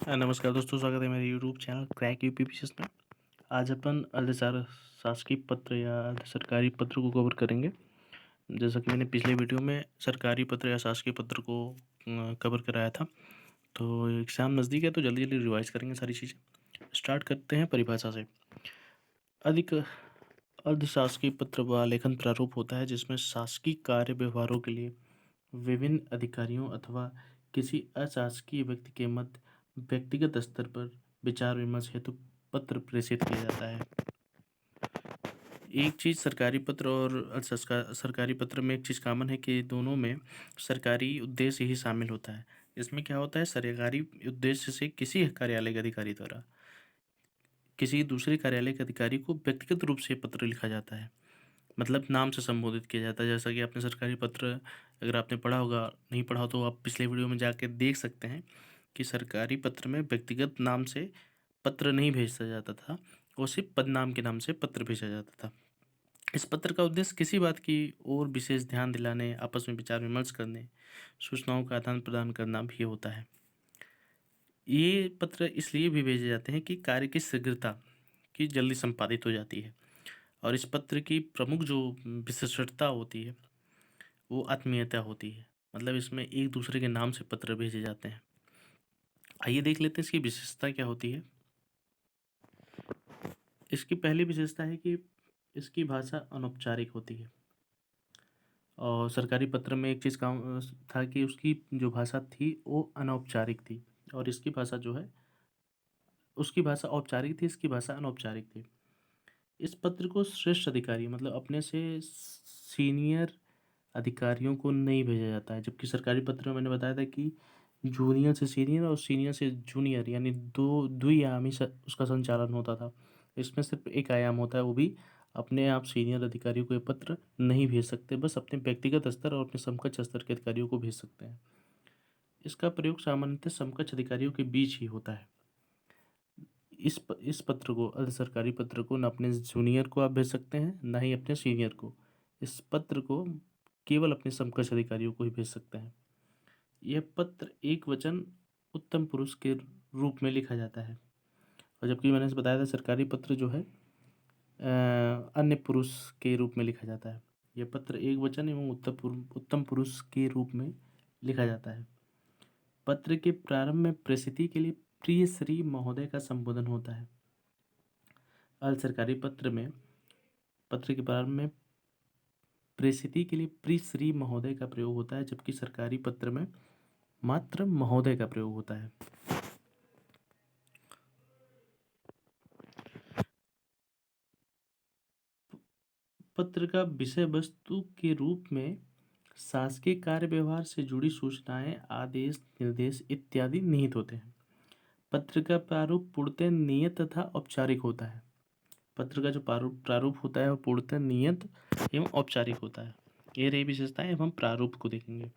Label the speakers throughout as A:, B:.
A: नमस्कार दोस्तों, स्वागत है मेरे यूट्यूब चैनल क्रैक यूपीपीसीएस में। आज अपन शासकीय पत्र या अर्ध सरकारी पत्र को कवर करेंगे। जैसा कि मैंने पिछले वीडियो में सरकारी पत्र या शासकीय पत्र को कवर कराया था, तो एग्ज़ाम नज़दीक है तो जल्दी जल्दी रिवाइज करेंगे सारी चीज़ें। स्टार्ट करते हैं परिभाषा से। अधिक अर्धशासकीय पत्र व लेखन प्रारूप होता है जिसमें शासकीय कार्य व्यवहारों के लिए विभिन्न अधिकारियों अथवा किसी अशासकीय व्यक्ति के मध्य व्यक्तिगत स्तर पर विचार विमर्श हेतु पत्र प्रेषित किया जाता है। एक चीज़ सरकारी पत्र और सरकारी पत्र में एक चीज़ कॉमन है कि दोनों में सरकारी उद्देश्य ही शामिल होता है। इसमें क्या होता है, सरकारी उद्देश्य से किसी कार्यालय के अधिकारी द्वारा किसी दूसरे कार्यालय के अधिकारी को व्यक्तिगत रूप से पत्र लिखा जाता है, मतलब नाम से संबोधित किया जाता है। जैसा कि आपने सरकारी पत्र अगर आपने पढ़ा होगा, नहीं पढ़ा हो तो आप पिछले वीडियो में जाके देख सकते हैं कि सरकारी पत्र में व्यक्तिगत नाम से पत्र नहीं भेजा जाता था, वो सिर्फ पदनाम के नाम से पत्र भेजा जाता था। इस पत्र का उद्देश्य किसी बात की और विशेष ध्यान दिलाने, आपस में विचार विमर्श करने, सूचनाओं का आदान प्रदान करना भी होता है। ये पत्र इसलिए भी भेजे जाते हैं कि कार्य की शीघ्रता की जल्दी संपादित हो जाती है। और इस पत्र की प्रमुख जो विशेषता होती है वो आत्मीयता होती है, मतलब इसमें एक दूसरे के नाम से पत्र भेजे जाते हैं। आइए देख लेते हैं इसकी विशेषता क्या होती है। इसकी पहली विशेषता है कि इसकी भाषा अनौपचारिक होती है। और सरकारी पत्र में एक चीज़ काम था कि उसकी जो भाषा थी वो अनौपचारिक थी, और इसकी भाषा जो है उसकी भाषा औपचारिक थी, इसकी भाषा अनौपचारिक थी। इस पत्र को श्रेष्ठ अधिकारी मतलब अपने से सीनियर अधिकारियों को नहीं भेजा जाता है, जबकि सरकारी पत्र में मैंने बताया था कि जूनियर से सीनियर और सीनियर से जूनियर यानी दो द्विआयामी उसका संचालन होता था। इसमें सिर्फ एक आयाम होता है, वो भी अपने आप सीनियर अधिकारियों को ये पत्र नहीं भेज सकते, बस अपने व्यक्तिगत स्तर और अपने समकक्ष स्तर के अधिकारियों को भेज सकते हैं। इसका प्रयोग सामान्यतः समकक्ष अधिकारियों के बीच ही होता है। इस पत्र को, अर्ध सरकारी पत्र को, न अपने जूनियर को आप भेज सकते हैं न ही अपने सीनियर को। इस पत्र को केवल अपने समकक्ष अधिकारियों को ही भेज सकते हैं। यह पत्र एक वचन उत्तम पुरुष के रूप में लिखा जाता है, और जबकि मैंने बताया था सरकारी पत्र जो है अन्य पुरुष के रूप में लिखा जाता है। यह पत्र एक वचन एवं उत्तम पुरुष के रूप में लिखा जाता है। पत्र के प्रारंभ में प्रसिद्धि के लिए प्रिय श्री महोदय का संबोधन होता है। अर्ध सरकारी पत्र के प्रारंभ में प्रसिद्धि के लिए प्रिय श्री महोदय का प्रयोग होता है, जबकि सरकारी पत्र में मात्र महोदय का प्रयोग होता है। पत्र का विषय वस्तु के रूप में शासकीय कार्य व्यवहार से जुड़ी सूचनाएं, आदेश, निर्देश इत्यादि निहित होते हैं। पत्र का प्रारूप पूर्णतः नियत तथा औपचारिक होता है। पत्र का जो प्रारूप होता है वो पूर्णतः नियत एवं औपचारिक होता है। ये रही विशेषताएं। अब हम प्रारूप को देखेंगे।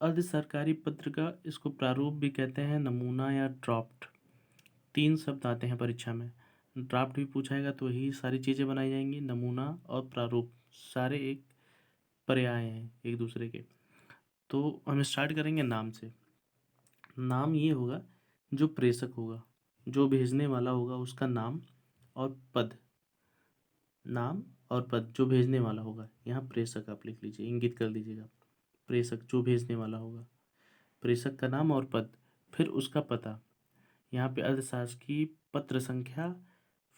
A: अर्ध सरकारी पत्र का इसको प्रारूप भी कहते हैं, नमूना या ड्राफ्ट। 3 शब्द आते हैं परीक्षा में। ड्राफ्ट भी पूछाएगा तो यही सारी चीज़ें बनाई जाएंगी। नमूना और प्रारूप सारे एक पर्याय हैं एक दूसरे के। तो हम स्टार्ट करेंगे नाम से। नाम ये होगा जो प्रेषक होगा, जो भेजने वाला होगा उसका नाम और पद। नाम और पद जो भेजने वाला होगा, यहाँ प्रेषक आप लिख लीजिए, इंगित कर लीजिएगा। प्रेषक जो भेजने वाला होगा, प्रेषक का नाम और पद, फिर उसका पता। यहाँ पे अर्धशासकीय पत्र संख्या,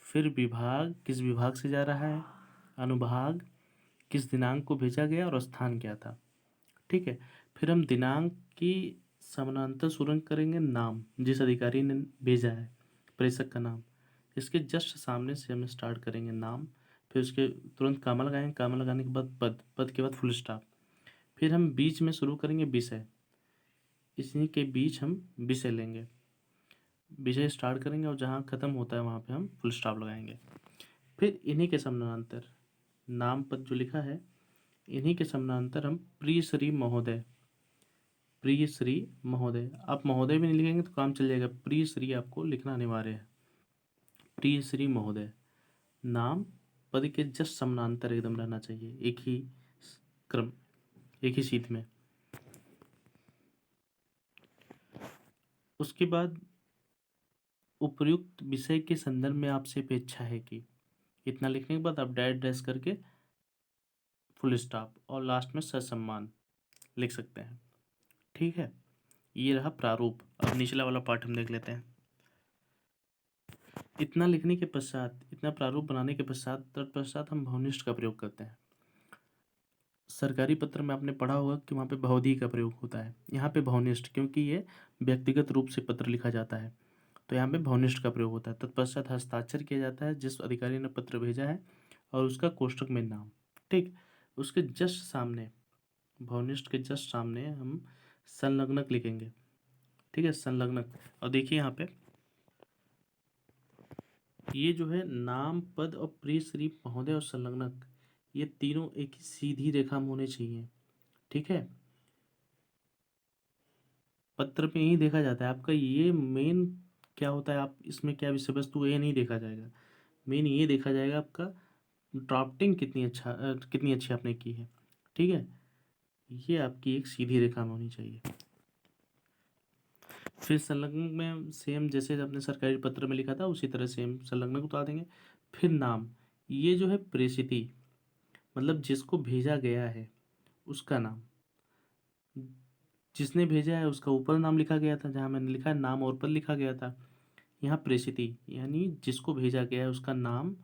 A: फिर विभाग, किस विभाग से जा रहा है, अनुभाग, किस दिनांक को भेजा गया और स्थान क्या था। ठीक है। फिर हम दिनांक की समानांतर सुरंग करेंगे, नाम जिस अधिकारी ने भेजा है, प्रेषक का नाम। इसके जस्ट सामने से हम स्टार्ट करेंगे नाम, फिर उसके तुरंत कामा लगाएंगे, कामा लगाने के बाद पद, पद के बाद फुल स्टॉप। फिर हम बीच में शुरू करेंगे विषय, इसी के बीच हम विषय लेंगे, विषय स्टार्ट करेंगे और जहाँ ख़त्म होता है वहाँ पे हम फुल स्टॉप लगाएंगे। फिर इन्हीं के समानांतर नाम पद जो लिखा है, इन्हीं के समानांतर हम प्रिय श्री महोदय, प्रिय श्री महोदय, आप महोदय भी नहीं लिखेंगे तो काम चल जाएगा, प्रिय श्री आपको लिखना अनिवार्य है। प्रिय श्री महोदय, नाम पद के जस्ट समानांतर एकदम रहना चाहिए, एक ही क्रम, एक ही शीट में। उसके बाद उपर्युक्त विषय के संदर्भ में आपसे अपेक्षा है कि, इतना लिखने के बाद आप डैश करके फुल स्टॉप और लास्ट में ससम्मान लिख सकते हैं। ठीक है, ये रहा प्रारूप। अब निचला वाला पार्ट हम देख लेते हैं। इतना लिखने के पश्चात, इतना प्रारूप बनाने के पश्चात तत्पश्चात हम भौनिष्ठ का प्रयोग करते हैं। सरकारी पत्र में आपने पढ़ा होगा कि वहाँ पे भौतिकी का प्रयोग होता है। यहाँ पे भौनिष्ठ, क्योंकि ये व्यक्तिगत रूप से पत्र लिखा जाता है, तो यहाँ पे भौनिष्ठ का प्रयोग होता है। तत्पश्चात हस्ताक्षर किया जाता है जिस अधिकारी ने पत्र भेजा है और उसका कोष्ठक में नाम। ठीक, उसके जस्ट सामने, भौनिष्ठ के जस्ट सामने हम संलग्नक लिखेंगे। ठीक है, संलग्नक। और देखिए यहाँ पे ये जो है नाम, पद और प्रिय श्री महोदय और संलग्नक, ये तीनों एक ही सीधी रेखा में होने चाहिए। ठीक है, पत्र में यही देखा जाता है आपका ये मेन क्या होता है, आप इसमें क्या विषय वस्तु, ये नहीं देखा जाएगा। मेन ये देखा जाएगा आपका ड्राफ्टिंग कितनी अच्छी आपने की है। ठीक है, ये आपकी एक सीधी रेखा में होनी चाहिए। फिर संलग्न में सेम जैसे आपने सरकारी पत्र में लिखा था उसी तरह सेम संलग्न उतार देंगे। फिर नाम, ये जो है प्रेषिती, मतलब जिसको भेजा गया है उसका नाम, जिसने भेजा है उसका ऊपर नाम लिखा गया था, जहाँ मैंने लिखा है नाम और पद लिखा गया था। यहाँ प्रेषिती यानी जिसको भेजा गया है उसका नाम,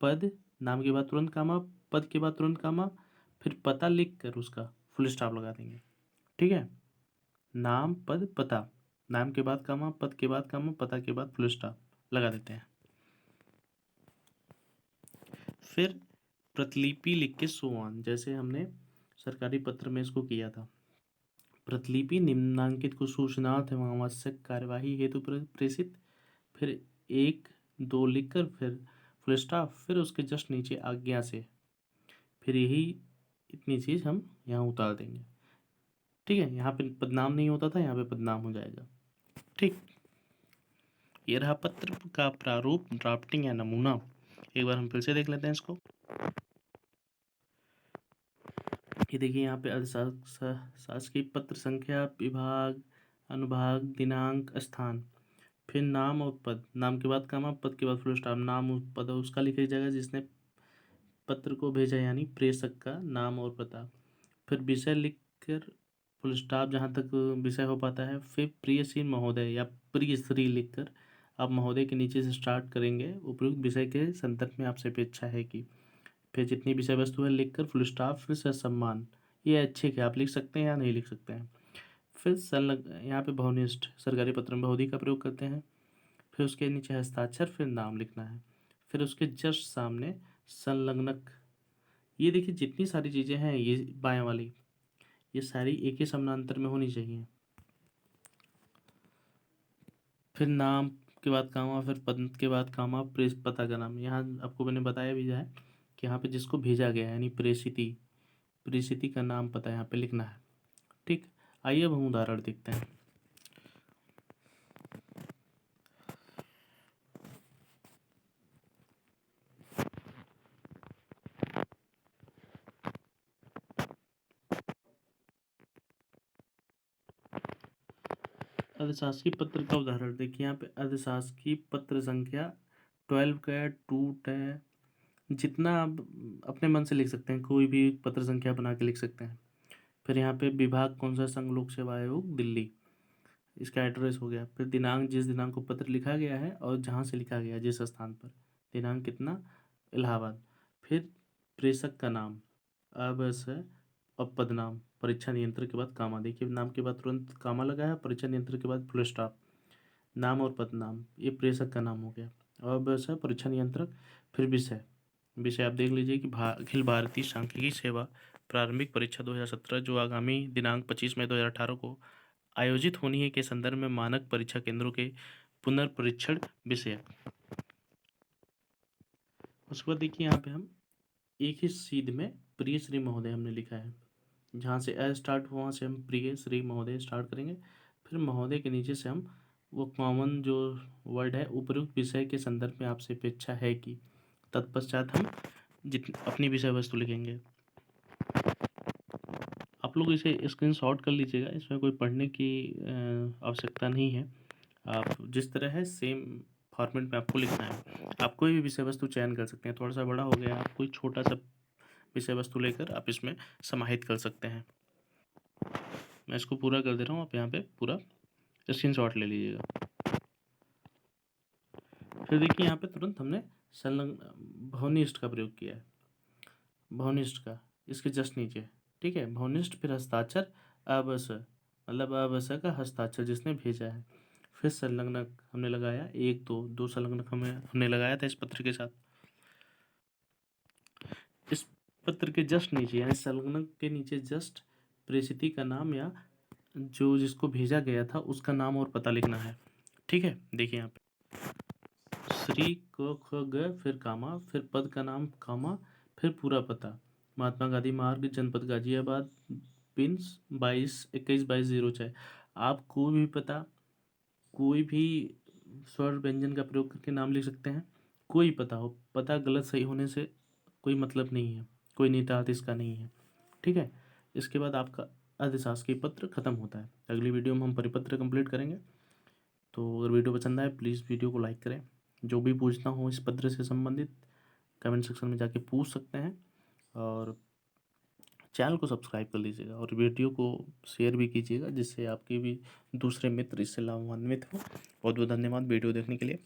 A: पद, नाम के बाद तुरंत कामा, पद के बाद तुरंत कामा, फिर पता लिख कर उसका फुल स्टॉप लगा देंगे। ठीक है, नाम, पद, पता, नाम के बाद कामा, पद के बाद कामा, पता के बाद फुल स्टॉप लगा देते हैं। फिर प्रतिलिपि लिख के सो ऑन, जैसे हमने सरकारी पत्र में इसको किया था। प्रतिलिपि निम्नांकित को सूचनार्थ एवं आवश्यक कार्यवाही हेतु प्रेषित, फिर 1 2 लिखकर फिर फुल स्टॉप, फिर उसके जस्ट नीचे आज्ञा से, फिर यही इतनी चीज़ हम यहाँ उतार देंगे। ठीक है, यहाँ पे पदनाम नहीं होता था, यहाँ पे पदनाम हो जाएगा। ठीक, ये रहा पत्र का प्रारूप, ड्राफ्टिंग या नमूना। एक बार हम फिर से देख लेते हैं इसको। ये देखिए यहाँ पे शासकीय पत्र संख्या, विभाग, अनुभाग, दिनांक, स्थान, फिर नाम और पद, नाम के बाद कामा, पद के बाद फुल स्टॉप, नाम और पद उसका लिखा जाएगा जिसने पत्र को भेजा, यानी प्रेषक का नाम और पता। फिर विषय लिखकर फुल स्टॉप जहाँ तक विषय हो पाता है। फिर प्रिय श्री महोदय या प्रिय श्री लिखकर आप महोदय के नीचे से स्टार्ट करेंगे। उपयुक्त विषय के संदर्भ में आपसे अपेक्षा है कि, फिर जितनी विषय वस्तु है लिखकर फुल स्टॉप, फिर ससम्मान। ये अच्छे के आप लिख सकते हैं या नहीं लिख सकते हैं। फिर संलग्न, यहाँ पे भौनिष्ठ सरकारी पत्र में बहुधी का प्रयोग करते हैं। फिर उसके नीचे हस्ताक्षर, फिर नाम लिखना है। फिर उसके जस्ट सामने संलग्नक। ये देखिए जितनी सारी चीज़ें हैं ये बाएं वाली, ये सारी एक ही समानांतर में होनी चाहिए। फिर नाम के बाद कामा, फिर पद के बाद कामा, प्रेस पता का नाम। यहाँ आपको मैंने बताया भी है कि यहाँ पे जिसको भेजा गया है यानी प्रेषिती, प्रेषिती का नाम पता यहाँ पे लिखना है। ठीक, आइए अब हम उदाहरण देखते हैं। अर्धशासकीय पत्र का उदाहरण देखिए, यहाँ पे अर्धशासकीय पत्र संख्या 12 का है, 2 है, जितना आप अपने मन से लिख सकते हैं, कोई भी पत्र संख्या बना के लिख सकते हैं। फिर यहाँ पे विभाग कौन सा, संघ लोक सेवा आयोग दिल्ली, इसका एड्रेस हो गया। फिर दिनांक, जिस दिनांक को पत्र लिखा गया है और जहाँ से लिखा गया है जिस स्थान पर, दिनांक कितना, इलाहाबाद। फिर प्रेषक का नाम, बस है, और पदनाम, परीक्षा नियंत्रक के बाद कामा। देखिए नाम के बाद तुरंत कामा लगा है, परीक्षा नियंत्रक के बाद फुल स्टॉप, नाम और पदनाम, ये प्रेषक का नाम हो गया। और बस है परीक्षा नियंत्रक। फिर विषय, विषय आप देख लीजिए कि अखिल भारतीय सांख्यिकी सेवा प्रारंभिक परीक्षा 2017 जो आगामी दिनांक 25 मई 2018 को आयोजित होनी है के संदर्भ में मानक परीक्षा केंद्रों के पुनर्परीक्षण विषय। उसके बाद देखिए यहाँ पे हम एक ही सीध में प्रिय श्री महोदय हमने लिखा है, जहाँ से ए स्टार्ट हुआ वहाँ से हम प्रिय श्री महोदय स्टार्ट करेंगे। फिर महोदय के नीचे से हम वो कॉमन जो वर्ड है, उपयुक्त विषय के संदर्भ में आपसे अपेक्षा है कि, तत्पश्चात हम अपनी विषय वस्तु लिखेंगे। आप लोग इसे स्क्रीनशॉट कर लीजिएगा, इसमें कोई पढ़ने की आवश्यकता नहीं है। आप जिस तरह है सेम फॉर्मेट में आपको लिखना है। आप कोई भी विषय वस्तु चयन कर सकते हैं, थोड़ा-सा बड़ा हो गया, आप कोई छोटा-सा विषय वस्तु लेकर आप इसमें समाहित कर सकते हैं। मैं इसको पूरा कर दे रहा हूँ, आप यहाँ पे पूरा स्क्रीनशॉट ले लीजिएगा। फिर देखिए यहाँ पे तुरंत हमने संलग्न भवनिष्ठ का प्रयोग किया है। भवनिष्ठ का इसके जस्ट नीचे, ठीक है, भवनिष्ठ फिर हस्ताक्षर अबस, मतलब अबस का हस्ताक्षर जिसने भेजा है। फिर संलग्नक हमने लगाया, 1 2 संलग्नक हमने लगाया था इस पत्र के साथ। इस पत्र के जस्ट नीचे यानी संलग्नक के नीचे जस्ट प्रेषिती का नाम या जो जिसको भेजा गया था उसका नाम और पता लिखना है। ठीक है, देखिए यहाँ पे श्री क ख ग फिर कामा, फिर पद का नाम कामा, फिर पूरा पता, महात्मा गांधी मार्ग, जनपद गाजियाबाद, पिन 22 21 22 06। आप कोई भी पता, कोई भी स्वर व्यंजन का प्रयोग करके नाम लिख सकते हैं। कोई पता हो, पता गलत सही होने से कोई मतलब नहीं है, कोई निहितार्थ इसका नहीं है। ठीक है, इसके बाद आपका अधिशासकीय पत्र खत्म होता है। अगली वीडियो में हम परिपत्र कंप्लीट करेंगे। तो अगर वीडियो पसंद आए प्लीज़ वीडियो को लाइक करें। जो भी पूछना हो इस पत्र से संबंधित कमेंट सेक्शन में जाके पूछ सकते हैं, और चैनल को सब्सक्राइब कर लीजिएगा और वीडियो को शेयर भी कीजिएगा, जिससे आपके भी दूसरे मित्र इससे लाभान्वित हो। बहुत बहुत धन्यवाद वीडियो देखने के लिए।